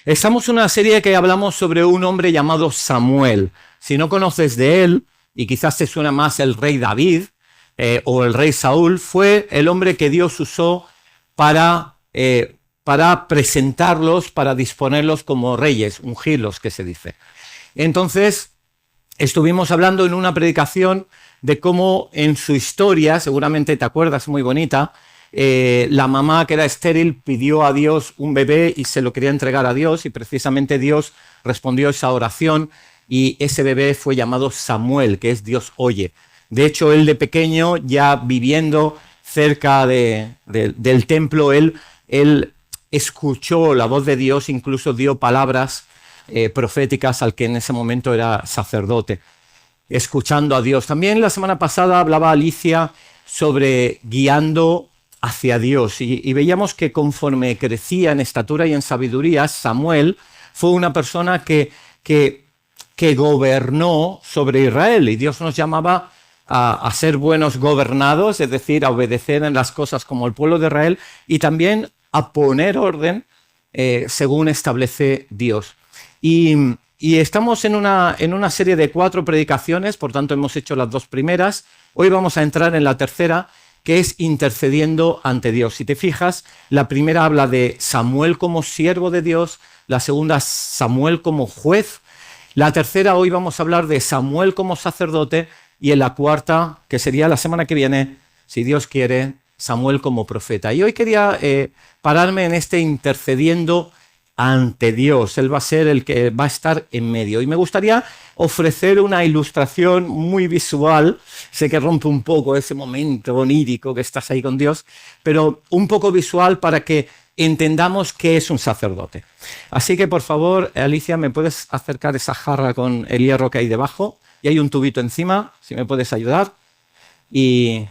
Estamos en una serie que hablamos sobre un hombre llamado Samuel. Si no conoces de él, y quizás te suena más el rey David o el rey Saúl, fue el hombre que Dios usó para presentarlos, para disponerlos como reyes, ungirlos, que se dice. Entonces, estuvimos hablando en una predicación de cómo en su historia, seguramente te acuerdas, muy bonita, la mamá que era estéril pidió a Dios un bebé y se lo quería entregar a Dios, y precisamente Dios respondió esa oración y ese bebé fue llamado Samuel, que es Dios oye. De hecho, él de pequeño, ya viviendo cerca del templo, él escuchó la voz de Dios, incluso dio palabras proféticas al que en ese momento era sacerdote, escuchando a Dios. También la semana pasada hablaba Alicia sobre guiando hacia Dios y veíamos que conforme crecía en estatura y en sabiduría, Samuel fue una persona que gobernó sobre Israel, y Dios nos llamaba a ser buenos gobernados, es decir, a obedecer en las cosas como el pueblo de Israel, y también a poner orden según establece Dios. Y estamos en una serie de 4 predicaciones, por tanto hemos hecho las 2 primeras. Hoy vamos a entrar en la tercera, que es intercediendo ante Dios. Si te fijas, la primera habla de Samuel como siervo de Dios, la segunda Samuel como juez, la tercera hoy vamos a hablar de Samuel como sacerdote, y en la cuarta, que sería la semana que viene, si Dios quiere, Samuel como profeta. Y hoy quería pararme en este intercediendo ante Dios. Él va a ser el que va a estar en medio. Y me gustaría ofrecer una ilustración muy visual. Sé que rompe un poco ese momento onírico que estás ahí con Dios, pero un poco visual para que entendamos qué es un sacerdote. Así que, por favor, Alicia, ¿me puedes acercar esa jarra con el hierro que hay debajo? Y hay un tubito encima, si me puedes ayudar. Y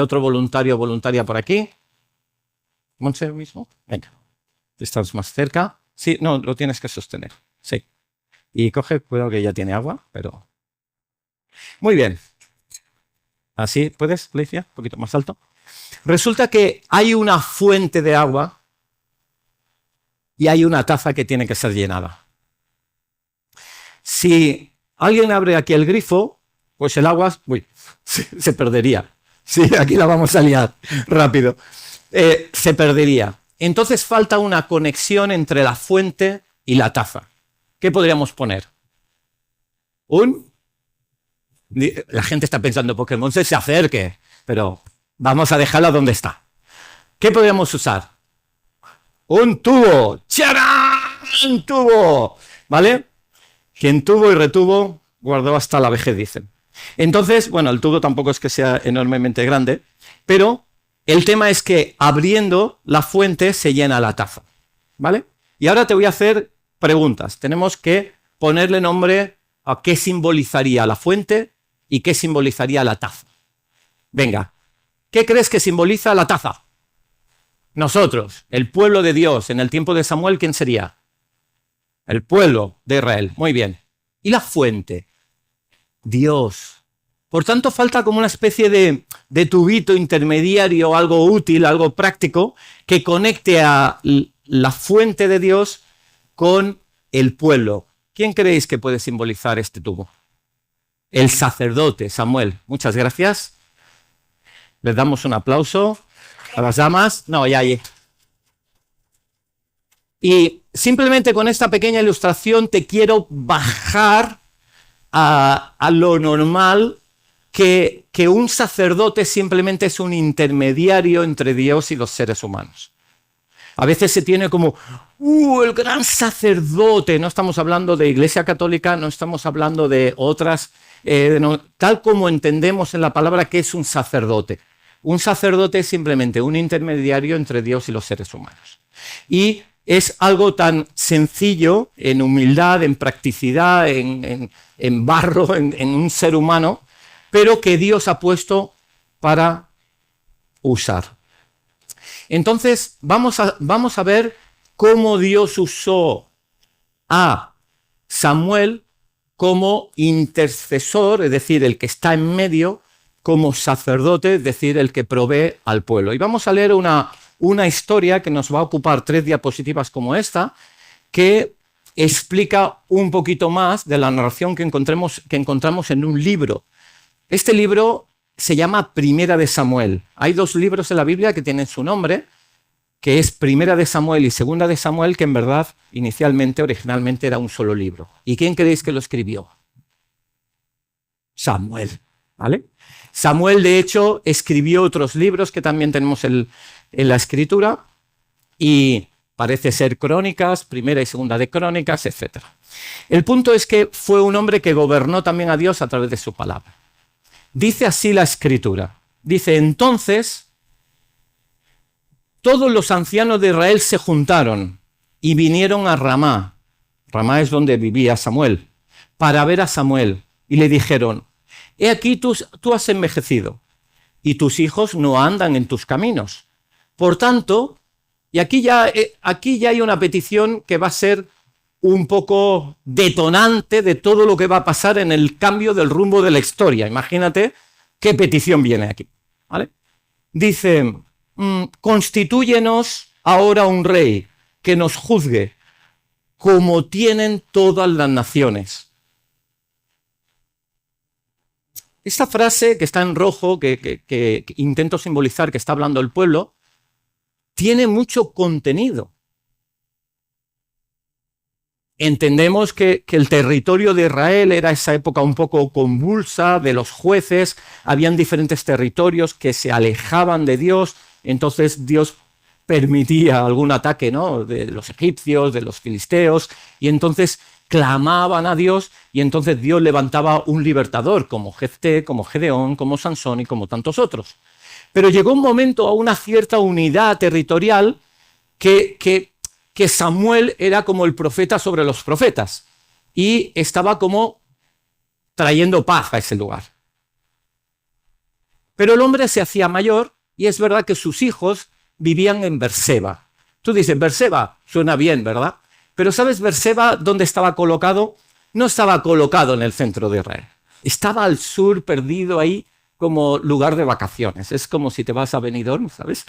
otro voluntario o voluntaria por aquí. ¿Monse mismo? Venga. Estás más cerca. Sí, no, lo tienes que sostener. Sí. Y coge, cuidado que ya tiene agua, pero... Muy bien. Así, ¿puedes, Alicia? Un poquito más alto. Resulta que hay una fuente de agua y hay una taza que tiene que ser llenada. Si alguien abre aquí el grifo, pues el agua se perdería. Sí, aquí la vamos a liar rápido. Se perdería. Entonces falta una conexión entre la fuente y la taza. ¿Qué podríamos poner? La gente está pensando, Pokémon se acerque, pero vamos a dejarla donde está. ¿Qué podríamos usar? Un tubo. ¡Charán! Un tubo. ¿Vale? Quien tuvo y retuvo, guardó hasta la vejez, dicen. Entonces, bueno, el tubo tampoco es que sea enormemente grande, pero el tema es que abriendo la fuente se llena la taza, ¿vale? Y ahora te voy a hacer preguntas. Tenemos que ponerle nombre a qué simbolizaría la fuente y qué simbolizaría la taza. Venga, ¿qué crees que simboliza la taza? Nosotros, el pueblo de Dios. En el tiempo de Samuel, ¿quién sería? El pueblo de Israel. Muy bien. ¿Y la fuente? Dios. Por tanto, falta como una especie de tubito intermediario, algo útil, algo práctico, que conecte a la fuente de Dios con el pueblo. ¿Quién creéis que puede simbolizar este tubo? El sacerdote, Samuel. Muchas gracias. Les damos un aplauso a las damas. No, ya. Y simplemente con esta pequeña ilustración te quiero bajar a lo normal, que un sacerdote simplemente es un intermediario entre Dios y los seres humanos. A veces se tiene como, el gran sacerdote. No estamos hablando de Iglesia Católica, no estamos hablando de otras, tal como entendemos en la palabra que es un sacerdote. Un sacerdote es simplemente un intermediario entre Dios y los seres humanos. Y es algo tan sencillo en humildad, en practicidad, en barro, en un ser humano, pero que Dios ha puesto para usar. Entonces, vamos a ver cómo Dios usó a Samuel como intercesor, es decir, el que está en medio, como sacerdote, es decir, el que provee al pueblo. Y vamos a leer una una historia que nos va a ocupar 3 diapositivas como esta, que explica un poquito más de la narración que encontramos en un libro. Este libro se llama Primera de Samuel. Hay 2 libros en la Biblia que tienen su nombre, que es Primera de Samuel y Segunda de Samuel, que en verdad, originalmente era un solo libro. ¿Y quién creéis que lo escribió? Samuel, ¿vale? Samuel, de hecho, escribió otros libros que también tenemos en la Escritura, y parece ser Crónicas, Primera y Segunda de Crónicas, etc. El punto es que fue un hombre que gobernó también a Dios a través de su palabra. Dice así la Escritura. Dice, entonces todos los ancianos de Israel se juntaron y vinieron a Ramá. Ramá es donde vivía Samuel, para ver a Samuel. Y le dijeron, he aquí tú has envejecido y tus hijos no andan en tus caminos. Por tanto, y aquí ya hay una petición que va a ser un poco detonante de todo lo que va a pasar en el cambio del rumbo de la historia. Imagínate qué petición viene aquí, ¿vale? Dice, constitúyenos ahora un rey que nos juzgue como tienen todas las naciones. Esta frase que está en rojo, que intento simbolizar que está hablando el pueblo, tiene mucho contenido. Entendemos que el territorio de Israel era esa época un poco convulsa de los jueces, habían diferentes territorios que se alejaban de Dios, entonces Dios permitía algún ataque, ¿no?, de los egipcios, de los filisteos, y entonces clamaban a Dios, y entonces Dios levantaba un libertador, como Jefté, como Gedeón, como Sansón y como tantos otros. Pero llegó un momento a una cierta unidad territorial que Samuel era como el profeta sobre los profetas y estaba como trayendo paz a ese lugar. Pero el hombre se hacía mayor y es verdad que sus hijos vivían en Berseba. Tú dices, Berseba, suena bien, ¿verdad? Pero ¿sabes Berseba dónde estaba colocado? No estaba colocado en el centro de Israel. Estaba al sur, perdido ahí, como lugar de vacaciones. Es como si te vas a Benidorm, ¿sabes?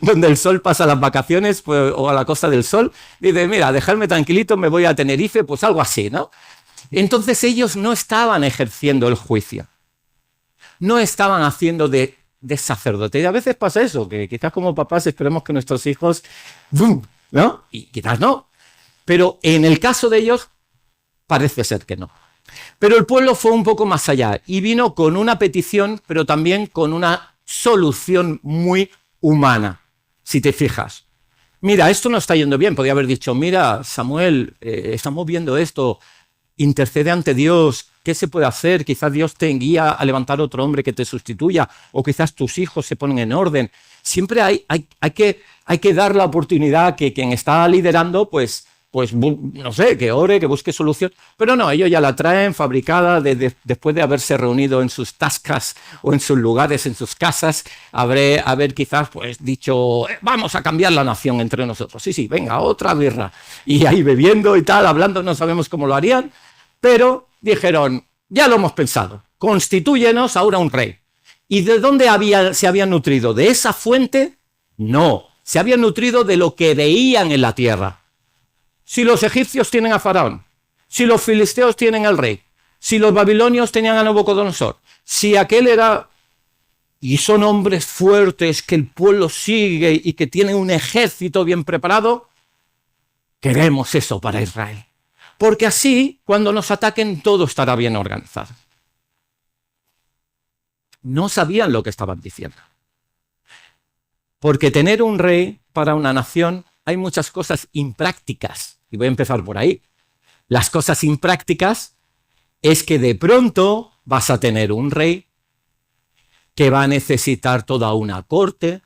Donde el sol pasa las vacaciones, pues, o a la Costa del Sol. Dice, mira, dejadme tranquilito, me voy a Tenerife, pues algo así, ¿no? Entonces ellos no estaban ejerciendo el juicio. No estaban haciendo de sacerdote. Y a veces pasa eso, que quizás como papás esperemos que nuestros hijos, ¡bum!, ¿no? Y quizás no. Pero en el caso de ellos, parece ser que no. Pero el pueblo fue un poco más allá y vino con una petición, pero también con una solución muy humana, si te fijas. Mira, esto no está yendo bien. Podría haber dicho, mira, Samuel, estamos viendo esto, intercede ante Dios, ¿qué se puede hacer? Quizás Dios te guía a levantar otro hombre que te sustituya, o quizás tus hijos se ponen en orden. Siempre hay que dar la oportunidad que quien está liderando, pues no sé, que ore, que busque solución. Pero no, ellos ya la traen fabricada después de haberse reunido en sus tascas o en sus lugares, en sus casas, haber quizás pues dicho, vamos a cambiar la nación entre nosotros. Sí, venga, otra birra. Y ahí bebiendo y tal, hablando, no sabemos cómo lo harían, pero dijeron, ya lo hemos pensado, constitúyenos ahora un rey. ¿Y de dónde se habían nutrido? ¿De esa fuente? No, se habían nutrido de lo que veían en la tierra. Si los egipcios tienen a Faraón, si los filisteos tienen al rey, si los babilonios tenían a Nabucodonosor, si aquel era... Y son hombres fuertes que el pueblo sigue y que tienen un ejército bien preparado, queremos eso para Israel. Porque así, cuando nos ataquen, todo estará bien organizado. No sabían lo que estaban diciendo. Porque tener un rey para una nación, hay muchas cosas imprácticas. Y voy a empezar por ahí. Las cosas imprácticas es que de pronto vas a tener un rey que va a necesitar toda una corte,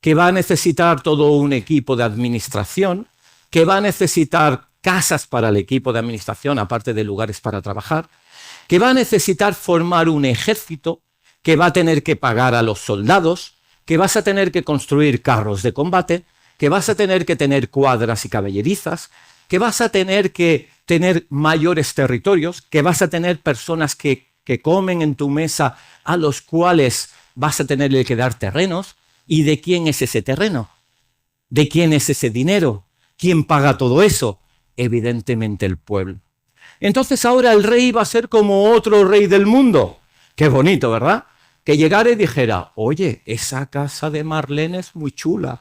que va a necesitar todo un equipo de administración, que va a necesitar casas para el equipo de administración, aparte de lugares para trabajar, que va a necesitar formar un ejército, que va a tener que pagar a los soldados, que vas a tener que construir carros de combate, que vas a tener que tener cuadras y caballerizas, que vas a tener que tener mayores territorios, que vas a tener personas que comen en tu mesa a los cuales vas a tener que dar terrenos, ¿Y de quién es ese terreno? ¿De quién es ese dinero? ¿Quién paga todo eso? Evidentemente el pueblo. Entonces ahora el rey va a ser como otro rey del mundo. Qué bonito, ¿verdad? Que llegara y dijera, oye, esa casa de Marlene es muy chula.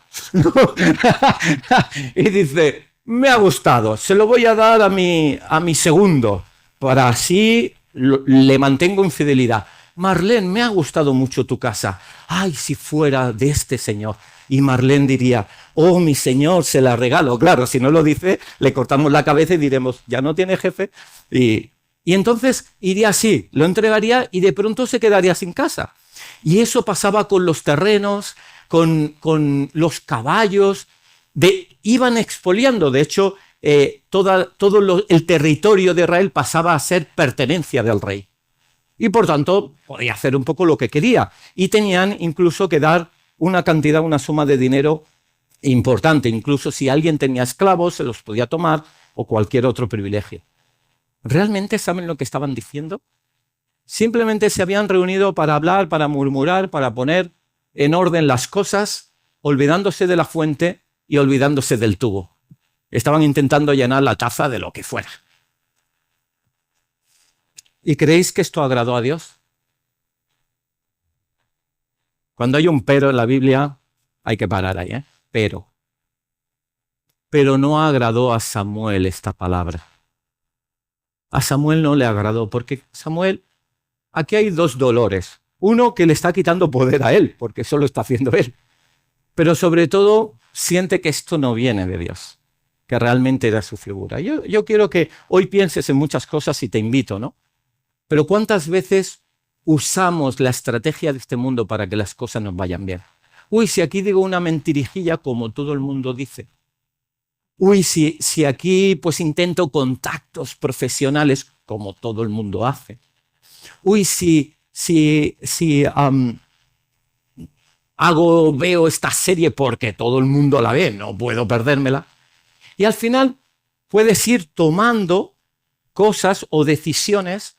Y dice, me ha gustado, se lo voy a dar a mi segundo, para así le mantengo en fidelidad. Marlene, me ha gustado mucho tu casa. Ay, si fuera de este señor. Y Marlene diría, oh, mi señor, se la regalo. Claro, si no lo dice, le cortamos la cabeza y diremos, ya no tiene jefe. Y entonces iría así, lo entregaría y de pronto se quedaría sin casa. Y eso pasaba con los terrenos, con los caballos, iban expoliando. De hecho, todo el territorio de Israel pasaba a ser pertenencia del rey. Y por tanto, podía hacer un poco lo que quería. Y tenían incluso que dar una cantidad, una suma de dinero importante. Incluso si alguien tenía esclavos, se los podía tomar o cualquier otro privilegio. ¿Realmente saben lo que estaban diciendo? Simplemente se habían reunido para hablar, para murmurar, para poner en orden las cosas, olvidándose de la fuente y olvidándose del tubo. Estaban intentando llenar la taza de lo que fuera. ¿Y creéis que esto agradó a Dios? Cuando hay un pero en la Biblia, hay que parar ahí, ¿eh? Pero no agradó a Samuel esta palabra. A Samuel no le agradó, porque Samuel, aquí hay dos dolores. Uno, que le está quitando poder a él, porque eso lo está haciendo él. Pero sobre todo, siente que esto no viene de Dios, que realmente era su figura. Yo quiero que hoy pienses en muchas cosas y te invito, ¿no? Pero ¿cuántas veces usamos la estrategia de este mundo para que las cosas nos vayan bien? Uy, si aquí digo una mentirijilla como todo el mundo dice. Uy, si aquí pues intento contactos profesionales como todo el mundo hace. Uy, veo esta serie porque todo el mundo la ve, no puedo perdérmela. Y al final puedes ir tomando cosas o decisiones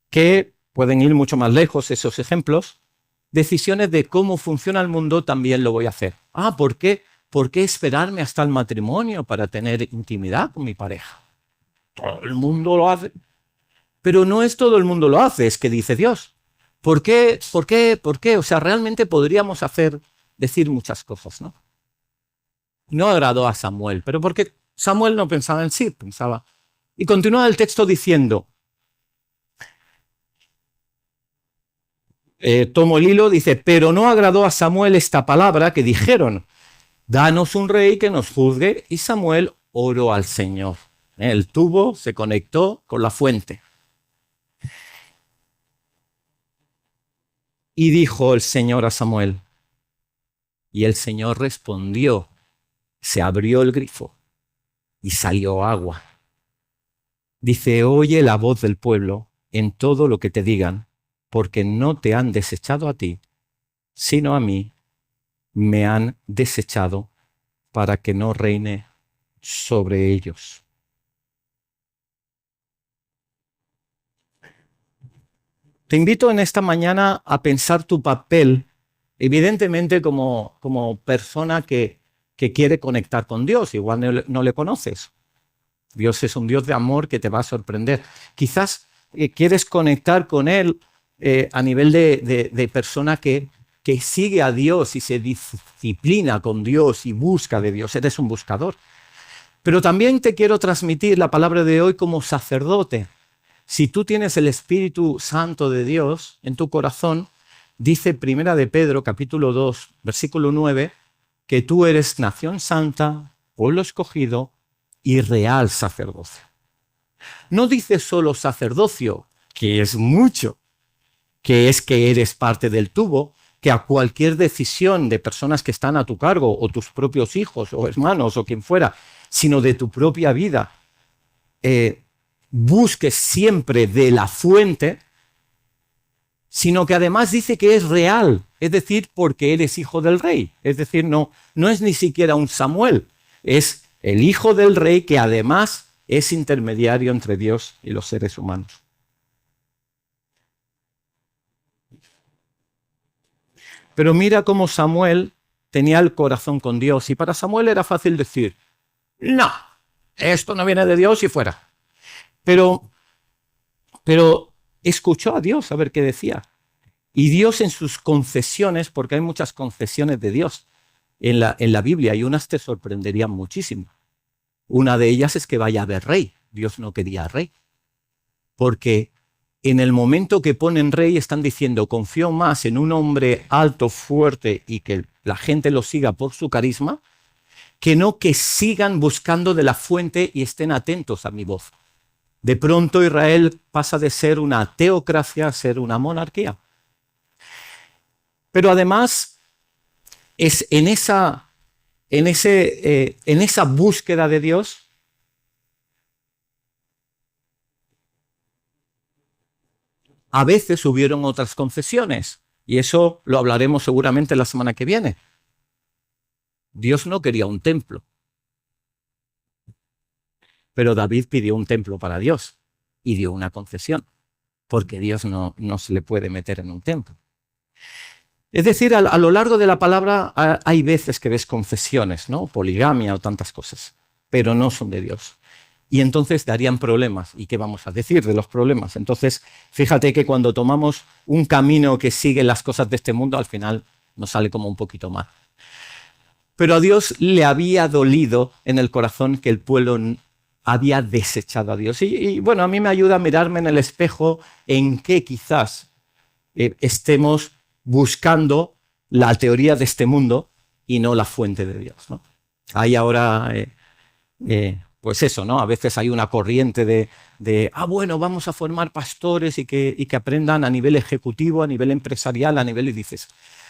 que pueden ir mucho más lejos, esos ejemplos, decisiones de cómo funciona el mundo también lo voy a hacer. Ah, ¿por qué? ¿Por qué esperarme hasta el matrimonio para tener intimidad con mi pareja? Todo el mundo lo hace. Pero no es todo el mundo lo hace, es que dice Dios. ¿Por qué? ¿Por qué? ¿Por qué? O sea, realmente podríamos decir muchas cosas, ¿no? No agradó a Samuel, pero porque Samuel no pensaba en sí, pensaba. Y continúa el texto diciendo, tomo el hilo, dice, pero no agradó a Samuel esta palabra que dijeron, danos un rey que nos juzgue, y Samuel oró al Señor. El tubo se conectó con la fuente. Y dijo el Señor a Samuel, y el Señor respondió, se abrió el grifo y salió agua. Dice, oye la voz del pueblo en todo lo que te digan, porque no te han desechado a ti, sino a mí me han desechado para que no reine sobre ellos. Te invito en esta mañana a pensar tu papel, evidentemente como persona que quiere conectar con Dios. Igual no le conoces. Dios es un Dios de amor que te va a sorprender. Quizás quieres conectar con Él a nivel de persona que sigue a Dios y se disciplina con Dios y busca de Dios. Eres un buscador. Pero también te quiero transmitir la palabra de hoy como sacerdote. Si tú tienes el Espíritu Santo de Dios en tu corazón, dice Primera de Pedro, capítulo 2, versículo 9, que tú eres nación santa, pueblo escogido y real sacerdocio. No dice solo sacerdocio, que es mucho, que es que eres parte del tubo, que a cualquier decisión de personas que están a tu cargo, o tus propios hijos, o hermanos, o quien fuera, sino de tu propia vida, busques siempre de la fuente, sino que además dice que es real, es decir, porque eres hijo del rey. Es decir, no es ni siquiera un Samuel, es el hijo del rey que además es intermediario entre Dios y los seres humanos. Pero mira cómo Samuel tenía el corazón con Dios. Y para Samuel era fácil decir, no, esto no viene de Dios y fuera. Pero escuchó a Dios a ver qué decía. Y Dios en sus concesiones, porque hay muchas concesiones de Dios en la Biblia, y unas te sorprenderían muchísimo. Una de ellas es que vaya a haber rey. Dios no quería rey. Porque en el momento que ponen rey están diciendo, confío más en un hombre alto, fuerte y que la gente lo siga por su carisma, que no que sigan buscando de la fuente y estén atentos a mi voz. De pronto Israel pasa de ser una teocracia a ser una monarquía. Pero además es en esa búsqueda de Dios a veces hubieron otras concesiones, y eso lo hablaremos seguramente la semana que viene. Dios no quería un templo, pero David pidió un templo para Dios y dio una concesión, porque Dios no se le puede meter en un templo. Es decir, a lo largo de la palabra hay veces que ves concesiones, ¿no? Poligamia o tantas cosas, pero no son de Dios. Y entonces darían problemas. ¿Y qué vamos a decir de los problemas? Entonces, fíjate que cuando tomamos un camino que sigue las cosas de este mundo, al final nos sale como un poquito mal. Pero a Dios le había dolido en el corazón que el pueblo había desechado a Dios. Y bueno, a mí me ayuda a mirarme en el espejo en qué quizás estemos buscando la teoría de este mundo y no la fuente de Dios, ¿no? Hay ahora... pues eso, ¿no? A veces hay una corriente bueno, vamos a formar pastores y que aprendan a nivel ejecutivo, a nivel empresarial, a nivel... Y dices,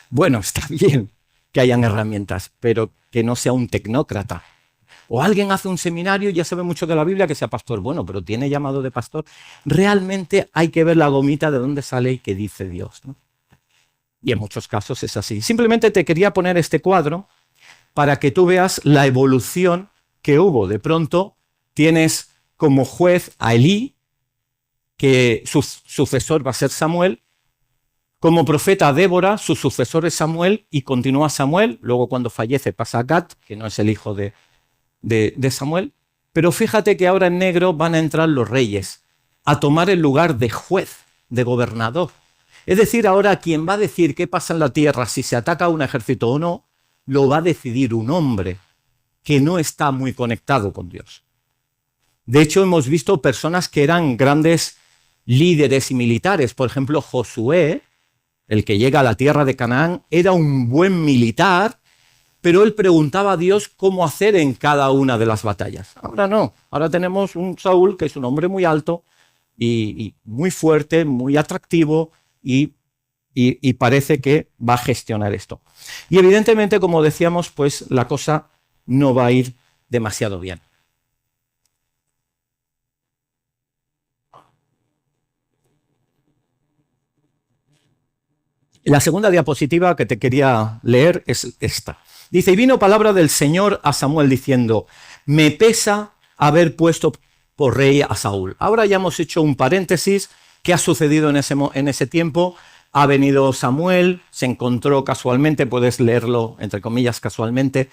bueno, está bien que hayan herramientas, pero que no sea un tecnócrata. O alguien hace un seminario y ya sabe mucho de la Biblia, que sea pastor. Bueno, pero tiene llamado de pastor. Realmente hay que ver la gomita de dónde sale y qué dice Dios, ¿no? Y en muchos casos es así. Simplemente te quería poner este cuadro para que tú veas la evolución que hubo. De pronto tienes como juez a Elí, que su sucesor va a ser Samuel. Como profeta a Débora, su sucesor es Samuel y continúa Samuel. Luego cuando fallece pasa a Gad, que no es el hijo de Samuel. Pero fíjate que ahora en negro van a entrar los reyes a tomar el lugar de juez, de gobernador. Es decir, ahora quien va a decir qué pasa en la tierra, si se ataca a un ejército o no, lo va a decidir un hombre que no está muy conectado con Dios. De hecho, hemos visto personas que eran grandes líderes y militares. Por ejemplo, Josué, el que llega a la tierra de Canaán, era un buen militar, pero él preguntaba a Dios cómo hacer en cada una de las batallas. Ahora no. Ahora tenemos un Saúl que es un hombre muy alto y muy fuerte, muy atractivo y parece que va a gestionar esto. Y evidentemente, como decíamos, pues la cosa no va a ir demasiado bien. La segunda diapositiva que te quería leer es esta. Dice, y vino palabra del Señor a Samuel diciendo, me pesa haber puesto por rey a Saúl. Ahora ya hemos hecho un paréntesis. ¿Qué ha sucedido en ese tiempo? Ha venido Samuel, se encontró casualmente, puedes leerlo, entre comillas, casualmente,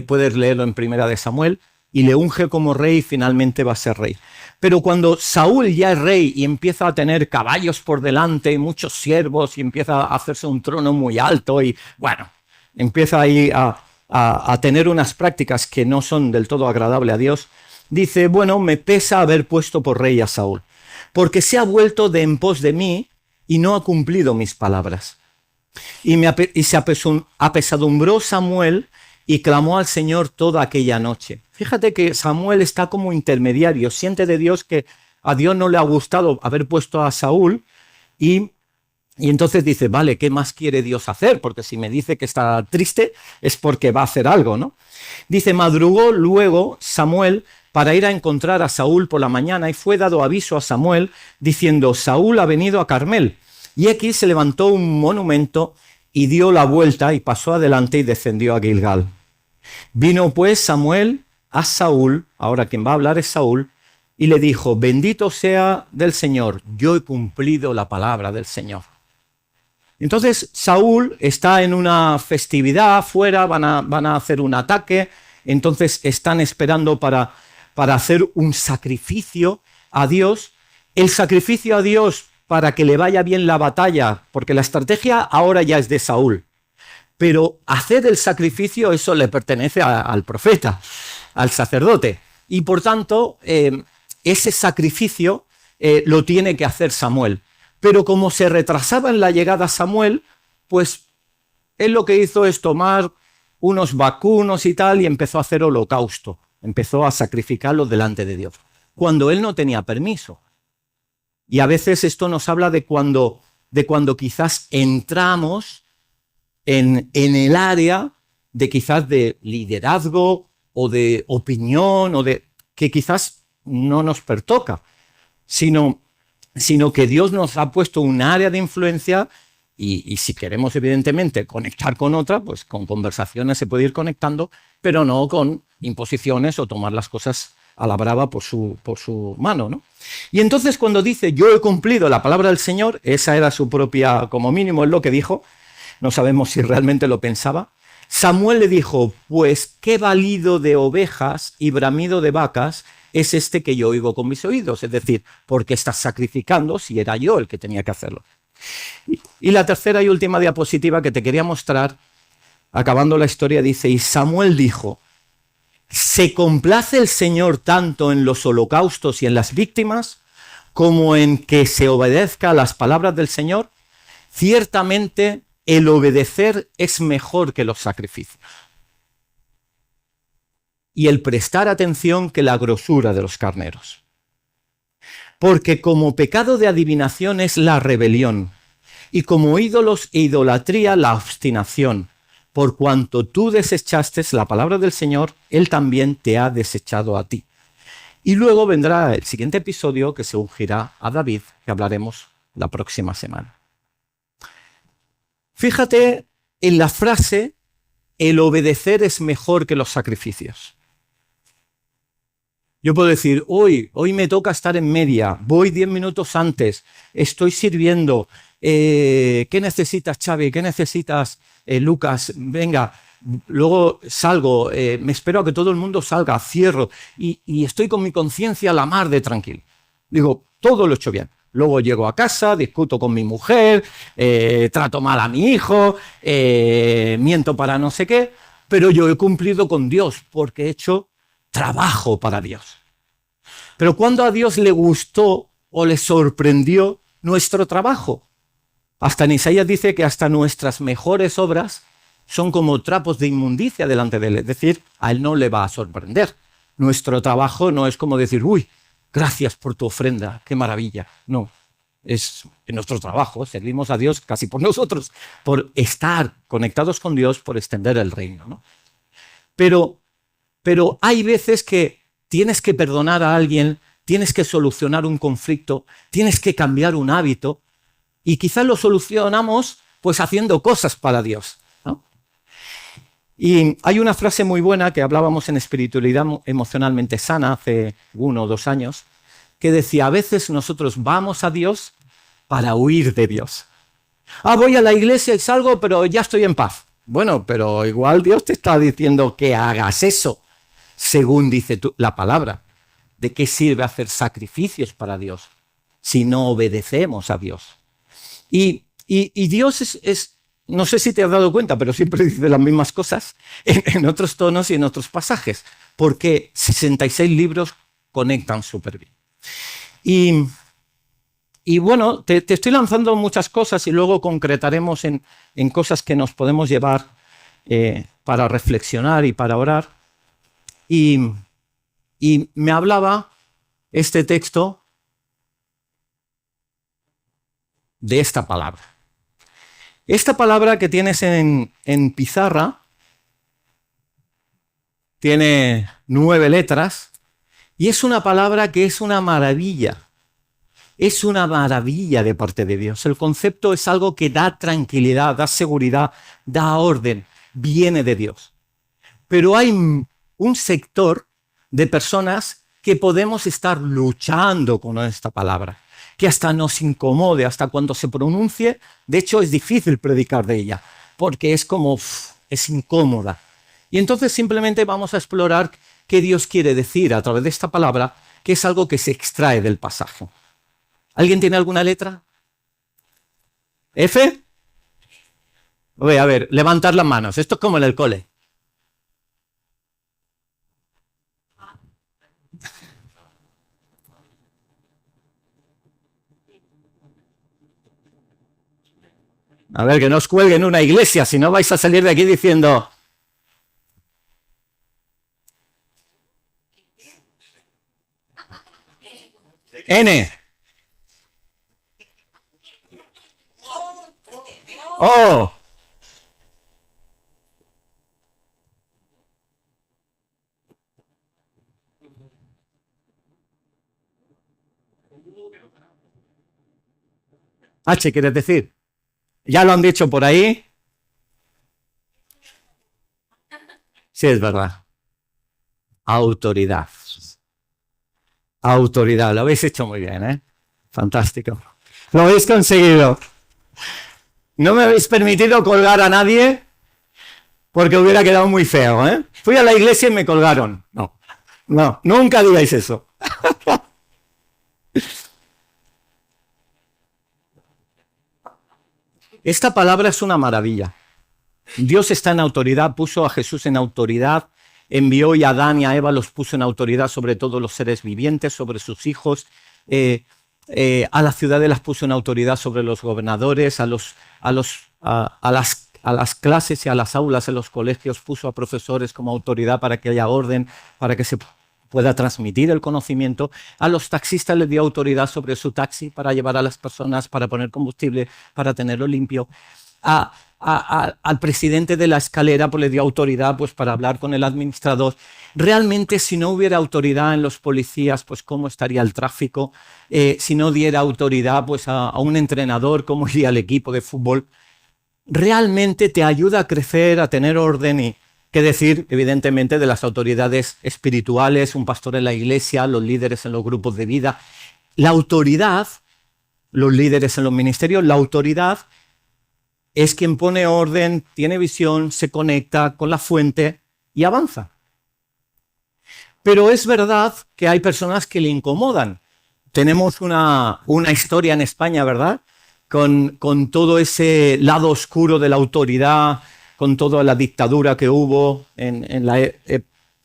puedes leerlo en Primera de Samuel, y le unge como rey y finalmente va a ser rey. Pero cuando Saúl ya es rey y empieza a tener caballos por delante y muchos siervos y empieza a hacerse un trono muy alto y, bueno, empieza ahí a tener unas prácticas que no son del todo agradables a Dios, dice, bueno, me pesa haber puesto por rey a Saúl, porque se ha vuelto de en pos de mí y no ha cumplido mis palabras. Y se apesadumbró Samuel y clamó al Señor toda aquella noche. Fíjate que Samuel está como intermediario, siente de Dios que a Dios no le ha gustado haber puesto a Saúl y entonces dice, vale, ¿qué más quiere Dios hacer? Porque si me dice que está triste es porque va a hacer algo, ¿no? Dice, madrugó luego Samuel para ir a encontrar a Saúl por la mañana y fue dado aviso a Samuel diciendo, Saúl ha venido a Carmel. Y aquí se levantó un monumento y dio la vuelta y pasó adelante y descendió a Gilgal. Vino pues Samuel a Saúl, ahora quien va a hablar es Saúl, y le dijo, bendito sea del Señor, yo he cumplido la palabra del Señor. Entonces Saúl está en una festividad afuera, van a hacer un ataque, entonces están esperando para hacer un sacrificio a Dios. El sacrificio a Dios para que le vaya bien la batalla, porque la estrategia ahora ya es de Saúl, pero hacer el sacrificio, eso le pertenece al profeta, al sacerdote, y por tanto ese sacrificio lo tiene que hacer Samuel. Pero como se retrasaba en la llegada a Samuel, pues él lo que hizo es tomar unos vacunos y tal y empezó a hacer holocausto. Empezó a sacrificarlos delante de Dios, cuando él no tenía permiso. Y a veces esto nos habla de cuando quizás entramos en el área de quizás de liderazgo o de opinión o de que quizás no nos pertoca, sino que Dios nos ha puesto un área de influencia y si queremos evidentemente conectar con otra, pues con conversaciones se puede ir conectando, pero no con imposiciones o tomar las cosas a la brava por su mano, ¿no? Y entonces cuando dice yo he cumplido la palabra del Señor, esa era su propia, como mínimo es lo que dijo, no sabemos si realmente lo pensaba. Samuel le dijo, pues qué balido de ovejas y bramido de vacas es este que yo oigo con mis oídos, es decir, ¿por qué estás sacrificando si era yo el que tenía que hacerlo? Y la tercera y última diapositiva que te quería mostrar, acabando la historia, dice, y Samuel dijo, ¿se complace el Señor tanto en los holocaustos y en las víctimas como en que se obedezca a las palabras del Señor? Ciertamente el obedecer es mejor que los sacrificios y el prestar atención que la grosura de los carneros. Porque como pecado de adivinación es la rebelión, y como ídolos e idolatría la obstinación. Por cuanto tú desechaste la palabra del Señor, Él también te ha desechado a ti. Y luego vendrá el siguiente episodio que se ungirá a David, que hablaremos la próxima semana. Fíjate en la frase, el obedecer es mejor que los sacrificios. Yo puedo decir, hoy me toca estar en media, voy 10 minutos antes, estoy sirviendo. ¿Qué necesitas, Xavi? ¿Qué necesitas, Lucas? Venga, luego salgo, me espero a que todo el mundo salga, cierro y estoy con mi conciencia a la mar de tranquilo. Digo, todo lo he hecho bien. Luego llego a casa, discuto con mi mujer, trato mal a mi hijo, miento para no sé qué, pero yo he cumplido con Dios porque he hecho trabajo para Dios. Pero cuando a Dios le gustó o le sorprendió nuestro trabajo, hasta en Isaías dice que hasta nuestras mejores obras son como trapos de inmundicia delante de Él. Es decir, a Él no le va a sorprender. Nuestro trabajo no es como decir, uy, gracias por tu ofrenda, qué maravilla. No, es en nuestro trabajo, servimos a Dios casi por nosotros, por estar conectados con Dios, por extender el reino, ¿no? Pero hay veces que tienes que perdonar a alguien, tienes que solucionar un conflicto, tienes que cambiar un hábito, y quizás lo solucionamos pues haciendo cosas para Dios, ¿no? Y hay una frase muy buena que hablábamos en Espiritualidad Emocionalmente Sana hace 1 o 2 años, que decía, a veces nosotros vamos a Dios para huir de Dios. Voy a la iglesia y salgo, pero ya estoy en paz. Bueno, pero igual Dios te está diciendo que hagas eso, según dice la palabra. ¿De qué sirve hacer sacrificios para Dios si no obedecemos a Dios? Y Dios es, no sé si te has dado cuenta, pero siempre dice las mismas cosas en otros tonos y en otros pasajes, porque 66 libros conectan súper bien. Y bueno, te estoy lanzando muchas cosas y luego concretaremos en cosas que nos podemos llevar para reflexionar y para orar. Y me hablaba este texto de esta palabra. Esta palabra que tienes en pizarra tiene 9 letras y es una palabra que es una maravilla. Es una maravilla de parte de Dios. El concepto es algo que da tranquilidad, da seguridad, da orden, viene de Dios. Pero hay un sector de personas que podemos estar luchando con esta palabra, que hasta nos incomode, hasta cuando se pronuncie. De hecho, es difícil predicar de ella, porque es como, es incómoda. Y entonces simplemente vamos a explorar qué Dios quiere decir a través de esta palabra, que es algo que se extrae del pasaje. ¿Alguien tiene alguna letra? ¿F? A ver, levantar las manos. Esto es como en el cole. A ver, que no os cuelguen una iglesia, si no vais a salir de aquí diciendo... N. O. H, ¿quieres decir? Ya lo han dicho por ahí. Sí, es verdad. Autoridad. Autoridad. Lo habéis hecho muy bien, ¿eh? Fantástico. Lo habéis conseguido. No me habéis permitido colgar a nadie porque hubiera quedado muy feo, ¿eh? Fui a la iglesia y me colgaron. No, no, nunca digáis eso. Esta palabra es una maravilla. Dios está en autoridad, puso a Jesús en autoridad, envió a Adán y a Eva, los puso en autoridad sobre todos los seres vivientes, sobre sus hijos. A las ciudades las puso en autoridad sobre los gobernadores, a las clases y a las aulas en los colegios puso a profesores como autoridad para que haya orden, para que se pueda transmitir el conocimiento. A los taxistas les dio autoridad sobre su taxi para llevar a las personas, para poner combustible, para tenerlo limpio. Al presidente de la escalera pues, le dio autoridad pues, para hablar con el administrador. Realmente, si no hubiera autoridad en los policías, pues cómo estaría el tráfico. Si no diera autoridad pues, a un entrenador, cómo iría el equipo de fútbol. Realmente te ayuda a crecer, a tener orden y qué decir, evidentemente, de las autoridades espirituales, un pastor en la iglesia, los líderes en los grupos de vida. La autoridad, los líderes en los ministerios, la autoridad es quien pone orden, tiene visión, se conecta con la fuente y avanza. Pero es verdad que hay personas que le incomodan. Tenemos una historia en España, ¿verdad? Con todo ese lado oscuro de la autoridad, con toda la dictadura que hubo en la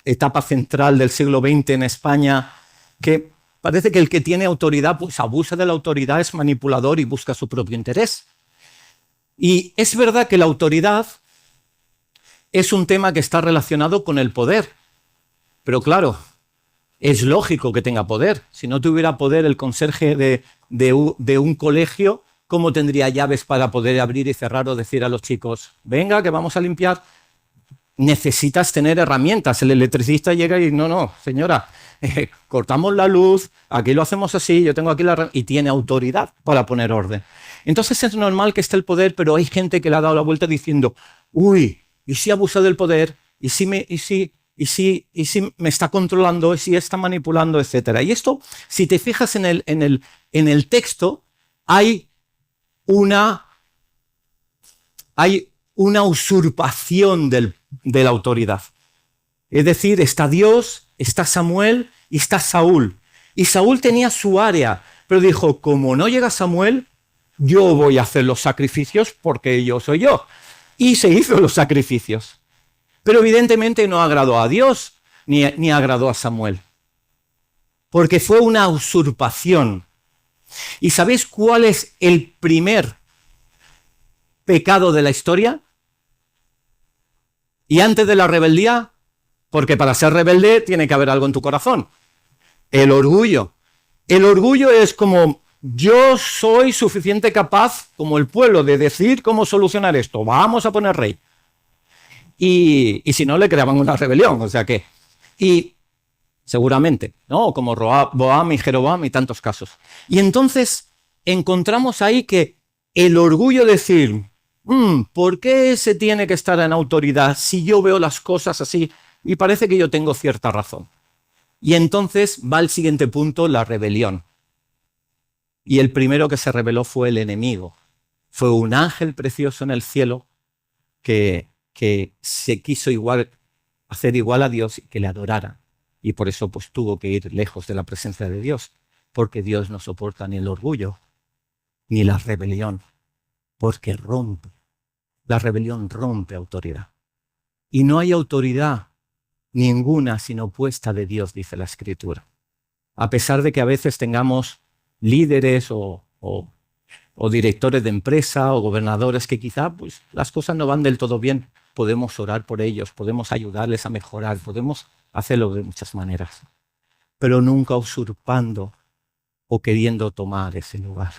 etapa central del siglo XX en España, que parece que el que tiene autoridad pues abusa de la autoridad, es manipulador y busca su propio interés. Y es verdad que la autoridad es un tema que está relacionado con el poder. Pero claro, es lógico que tenga poder. Si no tuviera poder el conserje de un colegio, ¿cómo tendría llaves para poder abrir y cerrar o decir a los chicos, venga, que vamos a limpiar? Necesitas tener herramientas. El electricista llega y no, señora, cortamos la luz, aquí lo hacemos así, yo tengo aquí y tiene autoridad para poner orden. Entonces es normal que esté el poder, pero hay gente que le ha dado la vuelta diciendo, uy, ¿y si abusa del poder? ¿Y si me está controlando? ¿Y si está manipulando? Etcétera. Y esto, si te fijas en el texto, hay una usurpación de la autoridad. Es decir, está Dios, está Samuel y está Saúl. Y Saúl tenía su área, pero dijo, como no llega Samuel, yo voy a hacer los sacrificios porque yo soy yo. Y se hizo los sacrificios. Pero evidentemente no agradó a Dios ni agradó a Samuel. Porque fue una usurpación. ¿Y sabéis cuál es el primer pecado de la historia? Y antes de la rebeldía, porque para ser rebelde tiene que haber algo en tu corazón. El orgullo. El orgullo es como, yo soy suficiente capaz, como el pueblo, de decir cómo solucionar esto. Vamos a poner rey. Y si no, le creaban una rebelión. O sea que, y seguramente, ¿no? Como Boam y Jeroboam y tantos casos. Y entonces encontramos ahí que el orgullo de decir, ¿por qué se tiene que estar en autoridad si yo veo las cosas así y parece que yo tengo cierta razón? Y entonces va al siguiente punto, la rebelión. Y el primero que se rebeló fue el enemigo. Fue un ángel precioso en el cielo que se quiso hacer igual a Dios y que le adorara. Y por eso pues tuvo que ir lejos de la presencia de Dios, porque Dios no soporta ni el orgullo ni la rebelión, porque rompe. La rebelión rompe autoridad. Y no hay autoridad ninguna sino puesta de Dios, dice la Escritura. A pesar de que a veces tengamos líderes o directores de empresa o gobernadores que quizá pues, las cosas no van del todo bien, podemos orar por ellos, podemos ayudarles a mejorar, podemos hacerlo de muchas maneras, pero nunca usurpando o queriendo tomar ese lugar.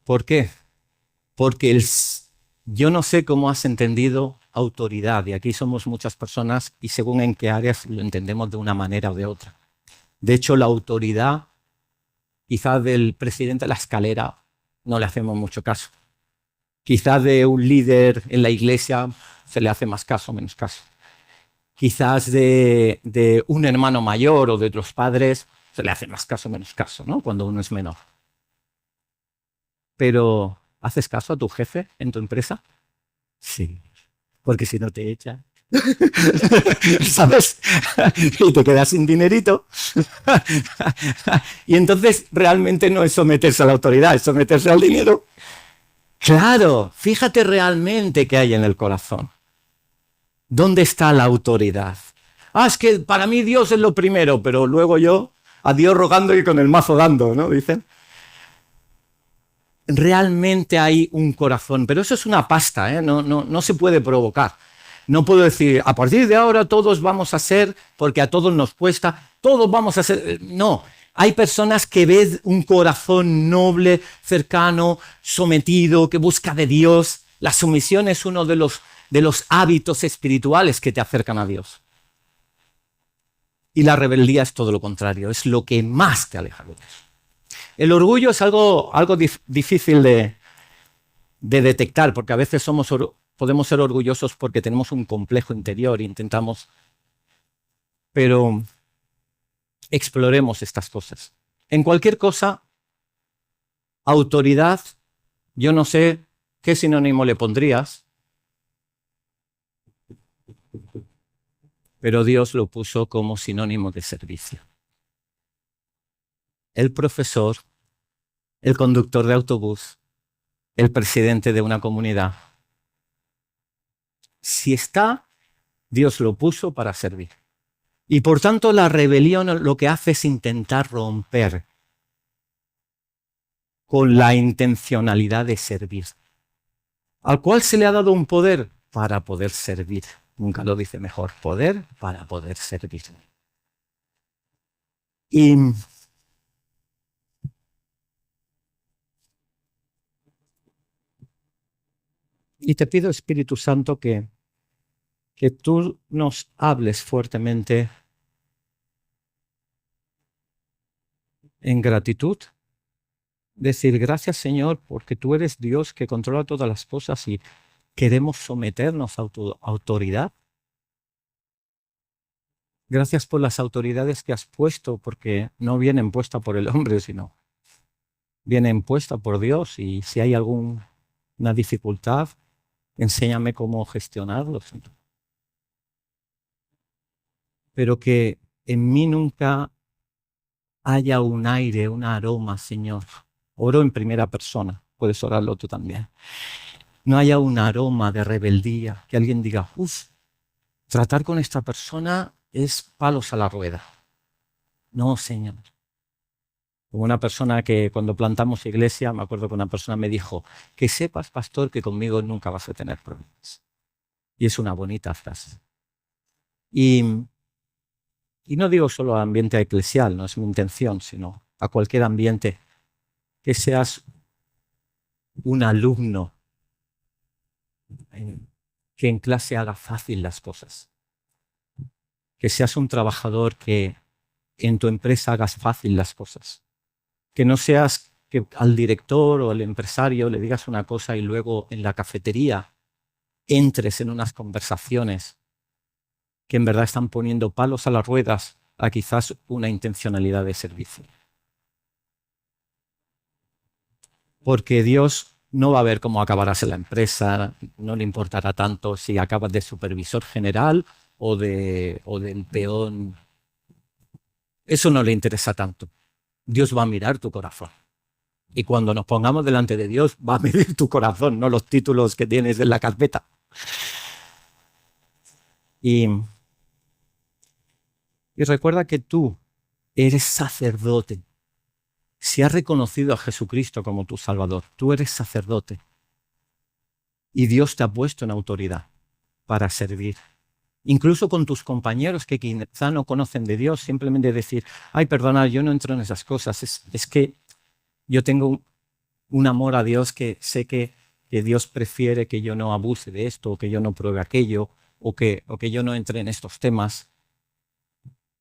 ¿Por qué? Porque yo no sé cómo has entendido autoridad, y aquí somos muchas personas y según en qué áreas lo entendemos de una manera o de otra. De hecho, la autoridad, quizás del presidente de la escalera, no le hacemos mucho caso. Quizás de un líder en la iglesia se le hace más caso o menos caso. Quizás de un hermano mayor o de otros padres se le hace más caso o menos caso, ¿no? Cuando uno es menor. Pero, ¿haces caso a tu jefe en tu empresa? Sí, porque si no te echa, ¿sabes? Y te quedas sin dinerito. Y entonces realmente no es someterse a la autoridad, es someterse al dinero. Claro, fíjate realmente qué hay en el corazón. ¿Dónde está la autoridad? Es que para mí Dios es lo primero, pero luego yo a Dios rogando y con el mazo dando, ¿no? Dicen. Realmente hay un corazón, pero eso es una pasta, ¿eh? No se puede provocar. No puedo decir, a partir de ahora todos vamos a ser, porque a todos nos cuesta, todos vamos a ser. No, hay personas que ven un corazón noble, cercano, sometido, que busca de Dios. La sumisión es uno de los hábitos espirituales que te acercan a Dios. Y la rebeldía es todo lo contrario, es lo que más te aleja de Dios. El orgullo es algo difícil de detectar, porque a veces podemos ser orgullosos porque tenemos un complejo interior e intentamos, pero exploremos estas cosas. En cualquier cosa, autoridad, yo no sé qué sinónimo le pondrías, pero Dios lo puso como sinónimo de servicio. El profesor, el conductor de autobús, el presidente de una comunidad. Si está, Dios lo puso para servir. Y por tanto la rebelión lo que hace es intentar romper con la intencionalidad de servir. Al cual se le ha dado un poder para poder servir. Nunca lo dice mejor, poder para poder servir. Y te pido, Espíritu Santo, que tú nos hables fuertemente en gratitud. Decir gracias, Señor, porque tú eres Dios que controla todas las cosas y queremos someternos a tu autoridad. Gracias por las autoridades que has puesto, porque no vienen puestas por el hombre, sino vienen puestas por Dios. Y si hay alguna dificultad, enséñame cómo gestionarlo, Señor. Pero que en mí nunca haya un aire, un aroma, Señor. Oro en primera persona, puedes orarlo tú también. No haya un aroma de rebeldía, que alguien diga, tratar con esta persona es palos a la rueda. No, Señor. Como una persona que cuando plantamos iglesia, me acuerdo que una persona me dijo, que sepas, pastor, que conmigo nunca vas a tener problemas. Y es una bonita frase. Y no digo solo a ambiente eclesial, no es mi intención, sino a cualquier ambiente, que seas un alumno que en clase haga fácil las cosas. Que seas un trabajador que en tu empresa hagas fácil las cosas. Que no seas que al director o al empresario le digas una cosa y luego en la cafetería entres en unas conversaciones que en verdad están poniendo palos a las ruedas a quizás una intencionalidad de servicio. porque Dios no va a ver cómo acabarás en la empresa, no le importará tanto si acabas de supervisor general o del peón. Eso no le interesa tanto. Dios va a mirar tu corazón. Y cuando nos pongamos delante de Dios, va a medir tu corazón, no los títulos que tienes en la carpeta. Y, y recuerda que tú eres sacerdote. Si has reconocido a Jesucristo como tu Salvador, tú eres sacerdote. Y Dios te ha puesto en autoridad para servir. Incluso con tus compañeros que quizá no conocen de Dios, simplemente decir, ay, perdona, yo no entro en esas cosas. Es que yo tengo un amor a Dios que sé que Dios prefiere que yo no abuse de esto, o que yo no pruebe aquello, o que yo no entre en estos temas.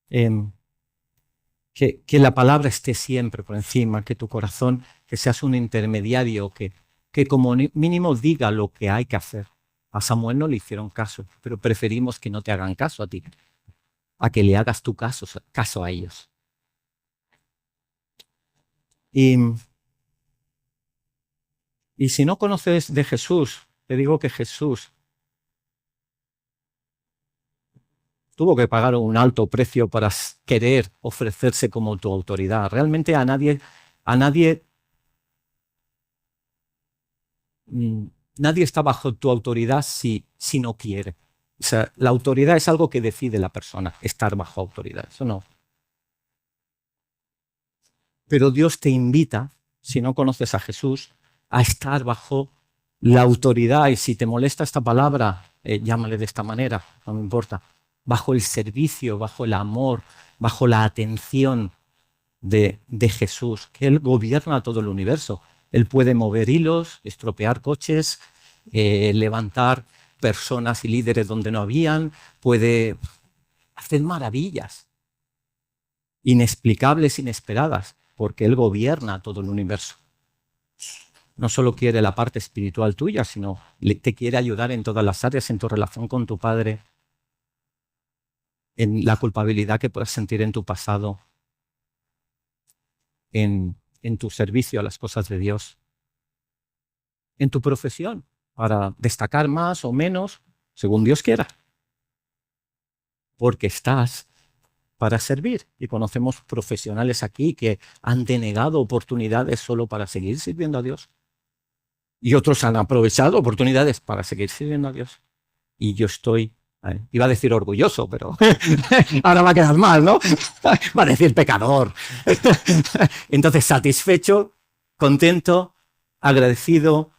Que la palabra esté siempre por encima, que tu corazón, que seas un intermediario, que como mínimo diga lo que hay que hacer. A Samuel no le hicieron caso, pero preferimos que no te hagan caso a ti, a que le hagas tu caso a ellos. Y si no conoces de Jesús, te digo que Jesús tuvo que pagar un alto precio para querer ofrecerse como tu autoridad. Realmente a nadie nadie está bajo tu autoridad si no quiere. O sea, la autoridad es algo que decide la persona, estar bajo autoridad. Eso no. Pero Dios te invita, si no conoces a Jesús, a estar bajo la autoridad. Y si te molesta esta palabra, llámale de esta manera, no me importa. Bajo el servicio, bajo el amor, bajo la atención de Jesús, que Él gobierna todo el universo. Él puede mover hilos, estropear coches, levantar personas y líderes donde no habían, puede hacer maravillas inexplicables, inesperadas, porque Él gobierna todo el universo. No solo quiere la parte espiritual tuya, sino te quiere ayudar en todas las áreas, en tu relación con tu Padre, en la culpabilidad que puedes sentir en tu pasado, en tu servicio a las cosas de Dios, en tu profesión, para destacar más o menos, según Dios quiera. Porque estás para servir. Y conocemos profesionales aquí que han denegado oportunidades solo para seguir sirviendo a Dios. Y otros han aprovechado oportunidades para seguir sirviendo a Dios. Y yo estoy, iba a decir orgulloso, pero ahora va a quedar mal, ¿no? Va a decir pecador. Entonces, satisfecho, contento, agradecido,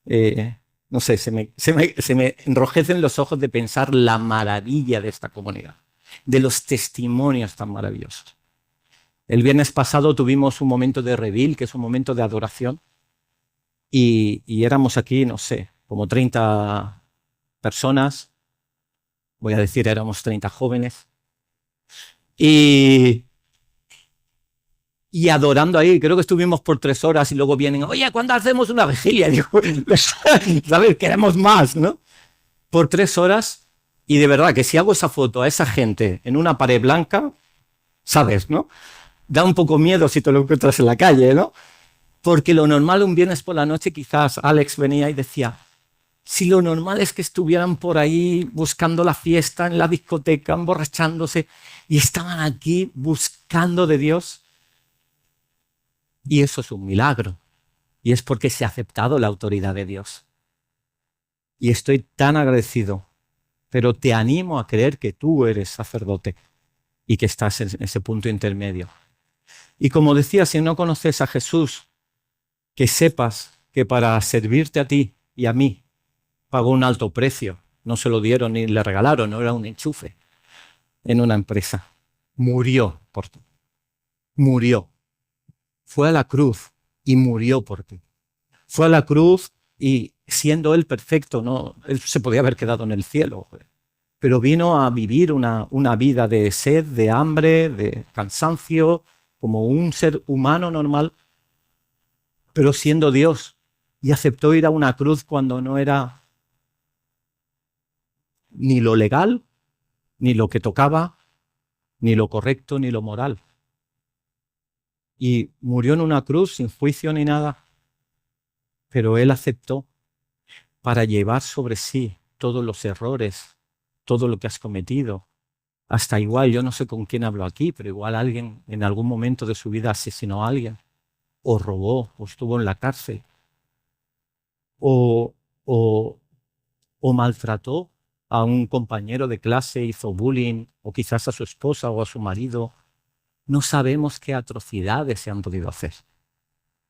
no sé, se me enrojecen los ojos de pensar la maravilla de esta comunidad, de los testimonios tan maravillosos. El viernes pasado tuvimos un momento de reveal, que es un momento de adoración, y éramos aquí, no sé, como 30 personas, voy a decir, éramos 30 jóvenes, y adorando ahí, creo que estuvimos por 3 horas y luego vienen, oye, ¿cuándo hacemos una vigilia? Digo, ¿sabes? Queremos más, ¿no? Por 3 horas, y de verdad que si hago esa foto a esa gente en una pared blanca, sabes, ¿no? Da un poco miedo si te lo encuentras en la calle, ¿no? Porque lo normal un viernes por la noche, quizás Alex venía y decía, si lo normal es que estuvieran por ahí buscando la fiesta en la discoteca, emborrachándose, y estaban aquí buscando de Dios. Y eso es un milagro. Y es porque se ha aceptado la autoridad de Dios. Y estoy tan agradecido. Pero te animo a creer que tú eres sacerdote y que estás en ese punto intermedio. Y como decía, si no conoces a Jesús, que sepas que para servirte a ti y a mí pagó un alto precio. No se lo dieron ni le regalaron, no era un enchufe en una empresa. Murió por ti. Murió. Fue a la cruz y murió por ti. Fue a la cruz y siendo Él perfecto, no, Él se podía haber quedado en el cielo, pero vino a vivir una vida de sed, de hambre, de cansancio, como un ser humano normal, pero siendo Dios. Y aceptó ir a una cruz cuando no era ni lo legal, ni lo que tocaba, ni lo correcto, ni lo moral. Y murió en una cruz sin juicio ni nada. pero Él aceptó para llevar sobre sí todos los errores, todo lo que has cometido. Hasta igual, yo no sé con quién hablo aquí, pero igual alguien en algún momento de su vida asesinó a alguien, o robó, o estuvo en la cárcel, o, o, o maltrató a un compañero de clase, hizo bullying, o quizás a su esposa o a su marido. No sabemos qué atrocidades se han podido hacer.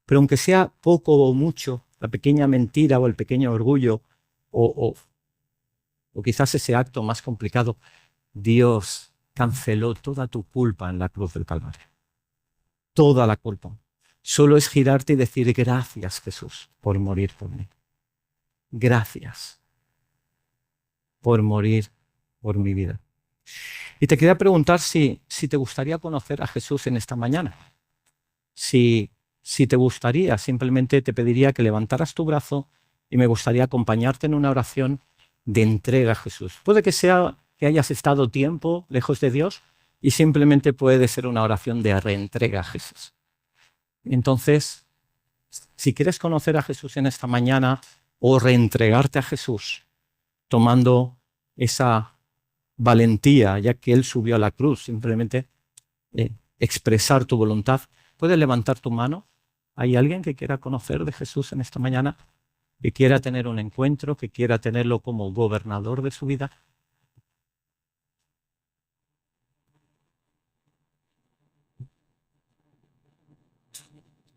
Pero aunque sea poco o mucho, la pequeña mentira o el pequeño orgullo, o, o quizás ese acto más complicado, Dios canceló toda tu culpa en la cruz del Calvario. Toda la culpa. Solo es girarte y decir gracias, Jesús, por morir por mí. Gracias por morir por mi vida. Y te quería preguntar si te gustaría conocer a Jesús en esta mañana. Si te gustaría, simplemente te pediría que levantaras tu brazo y me gustaría acompañarte en una oración de entrega a Jesús. Puede que sea que hayas estado tiempo lejos de Dios y simplemente puede ser una oración de reentrega a Jesús. Entonces, si quieres conocer a Jesús en esta mañana o reentregarte a Jesús, tomando esa valentía, ya que Él subió a la cruz, simplemente expresar tu voluntad, ¿puedes levantar tu mano? ¿Hay alguien que quiera conocer de Jesús en esta mañana? Que quiera tener un encuentro, que quiera tenerlo como gobernador de su vida.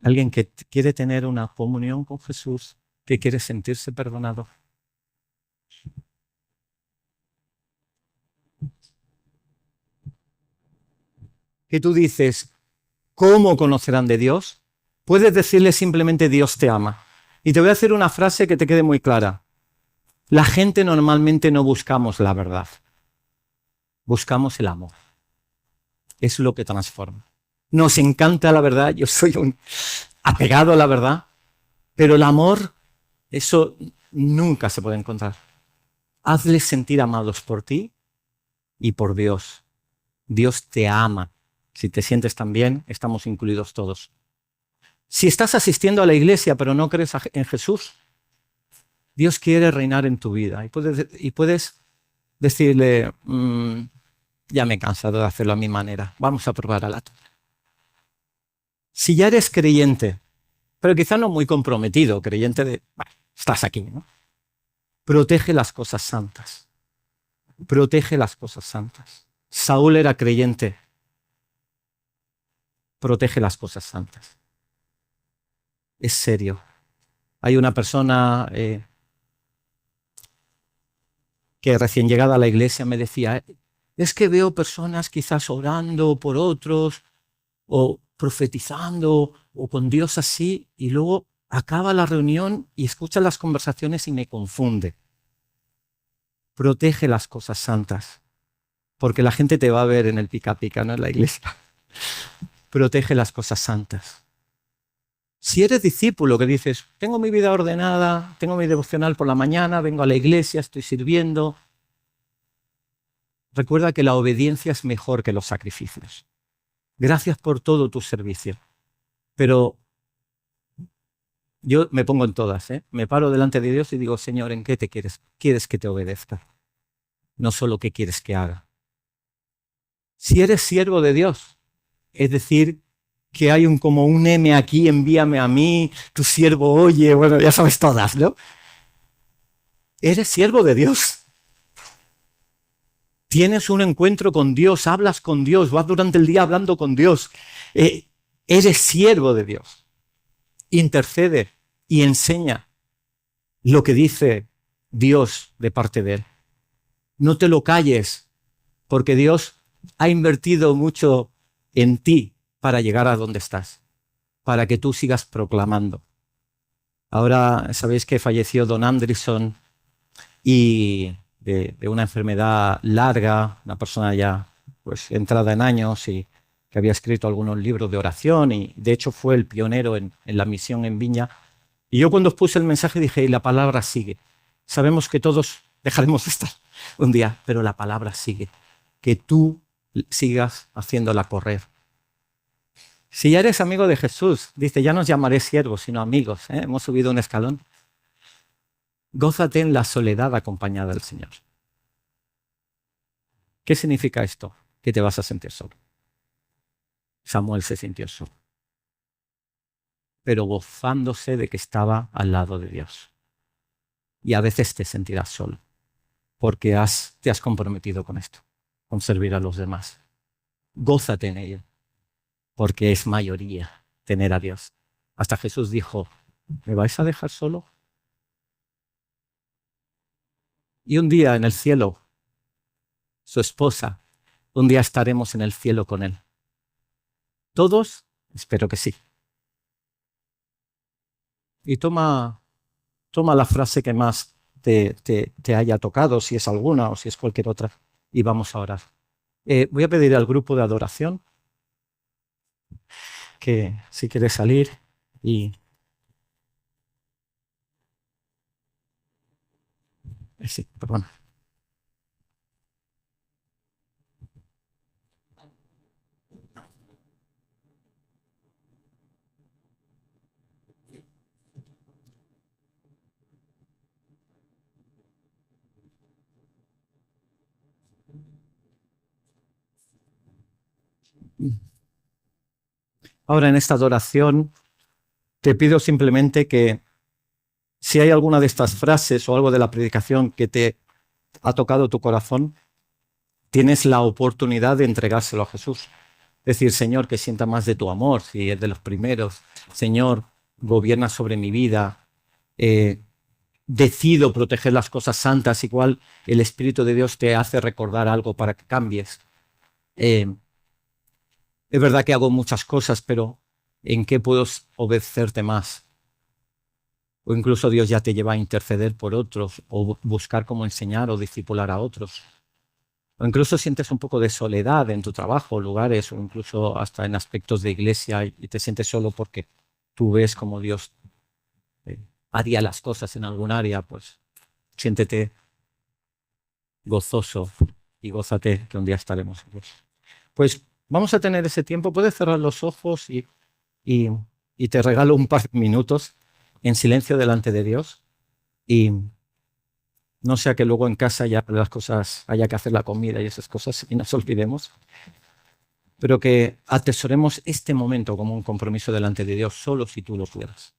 Alguien que quiere tener una comunión con Jesús, que quiere sentirse perdonado. Que tú dices, ¿cómo conocerán de Dios? Puedes decirle simplemente Dios te ama. Y te voy a hacer una frase que te quede muy clara. La gente normalmente no buscamos la verdad. Buscamos el amor. Es lo que transforma. Nos encanta la verdad. Yo soy un apegado a la verdad. Pero el amor, eso nunca se puede encontrar. Hazles sentir amados por ti y por Dios. Dios te ama. Si te sientes tan bien, estamos incluidos todos. Si estás asistiendo a la iglesia pero no crees en Jesús, Dios quiere reinar en tu vida. Y puedes decirle, ya me he cansado de hacerlo a mi manera, vamos a probar a la tuya. Si ya eres creyente, pero quizá no muy comprometido, creyente de, bueno, estás aquí, ¿no? Protege las cosas santas. Protege las cosas santas. Saúl era creyente. Protege las cosas santas. Es serio. Hay una persona que recién llegada a la iglesia me decía, es que veo personas quizás orando por otros o profetizando o con Dios así y luego acaba la reunión y escucha las conversaciones y me confunde. Protege las cosas santas, porque la gente te va a ver en el pica pica, no en la iglesia. Protege las cosas santas. Si eres discípulo que dices, tengo mi vida ordenada, tengo mi devocional por la mañana, vengo a la iglesia, estoy sirviendo, recuerda que la obediencia es mejor que los sacrificios. Gracias por todo tu servicio. Pero yo me pongo en todas, me paro delante de Dios y digo, Señor, ¿en qué te quieres que te obedezca? No solo qué quieres que haga. Si eres siervo de Dios, es decir, que hay como un M aquí, envíame a mí, tu siervo oye, bueno, ya sabes todas, ¿no? Eres siervo de Dios. Tienes un encuentro con Dios, hablas con Dios, vas durante el día hablando con Dios. Eres siervo de Dios. Intercede y enseña lo que dice Dios de parte de Él. No te lo calles, porque Dios ha invertido mucho en ti para llegar a donde estás, para que tú sigas proclamando. Ahora sabéis que falleció Don Anderson y de una enfermedad larga, una persona ya pues entrada en años y que había escrito algunos libros de oración y de hecho fue el pionero en la misión en Viña. Y yo cuando os puse el mensaje dije, y la palabra sigue. Sabemos que todos dejaremos de estar un día, pero la palabra sigue. Que tú sigas haciéndola correr. Si ya eres amigo de Jesús, dice, ya no os llamaré siervos, sino amigos. Hemos subido un escalón. Gózate en la soledad acompañada del Señor. ¿Qué significa esto? Que te vas a sentir solo. Samuel se sintió solo, pero gozándose de que estaba al lado de Dios. Y a veces te sentirás solo, porque te has comprometido con esto, con servir a los demás. Gózate en ello, porque es mayoría tener a Dios. Hasta Jesús dijo, ¿me vais a dejar solo? Y un día en el cielo, su esposa, un día estaremos en el cielo con él. ¿Todos? Espero que sí. Y toma la frase que más te haya tocado, si es alguna o si es cualquier otra, y vamos a orar. Voy a pedir al grupo de adoración que si quiere salir y... sí, perdón. Ahora en esta adoración te pido simplemente que si hay alguna de estas frases o algo de la predicación que te ha tocado tu corazón, tienes la oportunidad de entregárselo a Jesús. Decir, Señor, que sienta más de tu amor, si es de los primeros. Señor, gobierna sobre mi vida. Decido proteger las cosas santas, igual el Espíritu de Dios te hace recordar algo para que cambies. Es verdad que hago muchas cosas, pero ¿en qué puedo obedecerte más? O incluso Dios ya te lleva a interceder por otros, o buscar cómo enseñar o discipular a otros. O incluso sientes un poco de soledad en tu trabajo, lugares, o incluso hasta en aspectos de iglesia y te sientes solo porque tú ves cómo Dios haría las cosas en algún área, pues siéntete gozoso y gózate que un día estaremos en Dios. Pues vamos a tener ese tiempo. Puedes cerrar los ojos y te regalo un par de minutos en silencio delante de Dios y no sea que luego en casa ya las cosas haya que hacer la comida y esas cosas y nos olvidemos, pero que atesoremos este momento como un compromiso delante de Dios solo si tú lo quieras.